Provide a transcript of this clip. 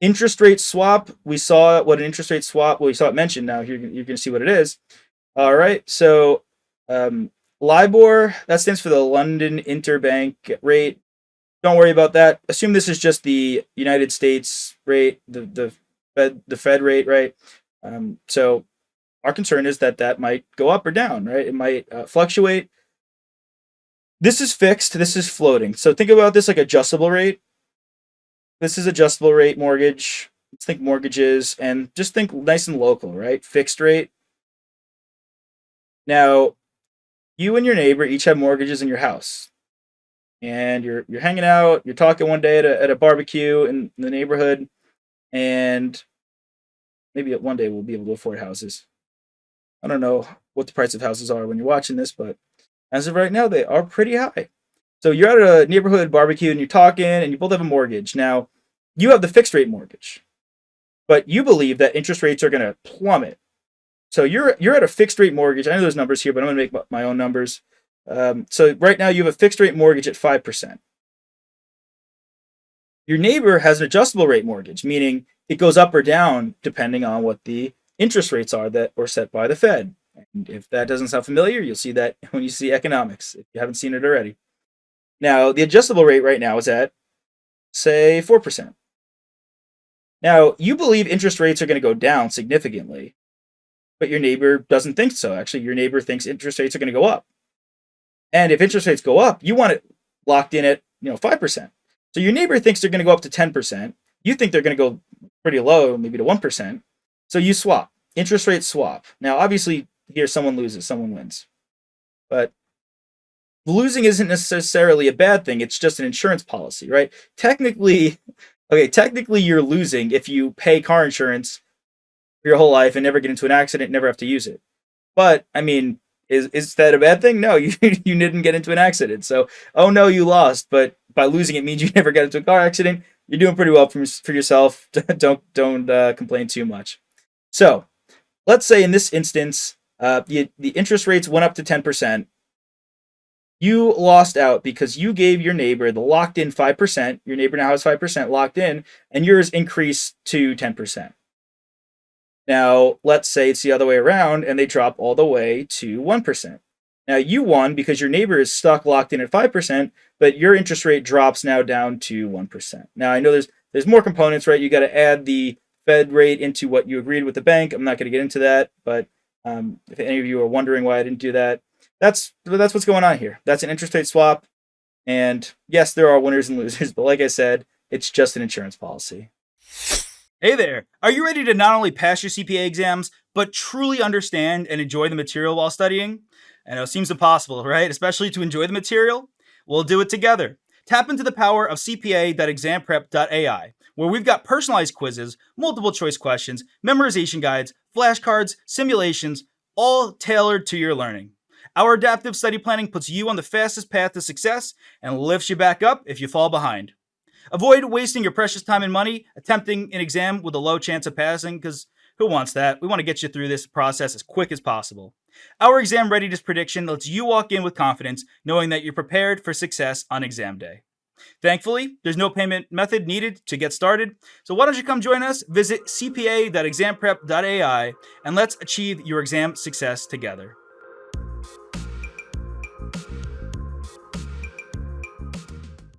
Interest rate swap, we saw what an interest rate swap, well, we saw it mentioned. Now you're going to see what it is. All right, so LIBOR, that stands for the London Interbank Rate. Don't worry about that. Assume this is just the United States rate, the Fed rate, right? So our concern is that might go up or down, right? It might fluctuate. This is fixed. This is floating. So think about this like adjustable rate. This is adjustable rate mortgage. Let's think mortgages and just think nice and local, right? Fixed rate. Now, you and your neighbor each have mortgages in your house. And you're hanging out, you're talking one day at a barbecue in the neighborhood, and maybe one day we'll be able to afford houses. I don't know what the price of houses are when you're watching this, but as of right now, they are pretty high. So you're at a neighborhood barbecue and you're talking, and you both have a mortgage. Now, you have the fixed rate mortgage, but you believe that interest rates are going to plummet. So you're at a fixed rate mortgage. I know there's numbers here, but I'm going to make my own numbers. So right now you have a fixed rate mortgage at 5%. Your neighbor has an adjustable rate mortgage, meaning it goes up or down depending on what the interest rates are that are set by the Fed. And if that doesn't sound familiar, you'll see that when you see economics, if you haven't seen it already. Now, the adjustable rate right now is at, say, 4%. Now, you believe interest rates are going to go down significantly, but your neighbor doesn't think so. Actually, your neighbor thinks interest rates are going to go up. And if interest rates go up, you want it locked in at 5%. So your neighbor thinks they're going to go up to 10%. You think they're going to go pretty low, maybe to 1%. So you swap. Interest rate swap. Now, obviously, here someone loses, someone wins. But losing isn't necessarily a bad thing. It's just an insurance policy, right? Technically you're losing if you pay car insurance for your whole life and never get into an accident, never have to use it. But, I mean, is that a bad thing? No, you didn't get into an accident. So, oh no, you lost. But by losing it means you never got into a car accident. You're doing pretty well for yourself. don't complain too much. So, let's say in this instance, the interest rates went up to 10%. You lost out because you gave your neighbor the locked in 5%. Your neighbor now has 5% locked in, and yours increased to 10%. Now, let's say it's the other way around and they drop all the way to 1%. Now, you won because your neighbor is stuck locked in at 5%, but your interest rate drops now down to 1%. Now, I know there's more components, right? You got to add the Fed rate into what you agreed with the bank. I'm not going to get into that, but if any of you are wondering why I didn't do that, that's what's going on here. That's an interest rate swap. And yes, there are winners and losers, but like I said, it's just an insurance policy. Hey there! Are you ready to not only pass your CPA exams, but truly understand and enjoy the material while studying? I know it seems impossible, right? Especially to enjoy the material? We'll do it together. Tap into the power of CPA.examprep.ai, where we've got personalized quizzes, multiple choice questions, memorization guides, flashcards, simulations, all tailored to your learning. Our adaptive study planning puts you on the fastest path to success and lifts you back up if you fall behind. Avoid wasting your precious time and money attempting an exam with a low chance of passing, because who wants that? We want to get you through this process as quick as possible. Our exam readiness prediction lets you walk in with confidence, knowing that you're prepared for success on exam day. Thankfully, there's no payment method needed to get started, so why don't you come join us? Visit cpa.examprep.ai and let's achieve your exam success together.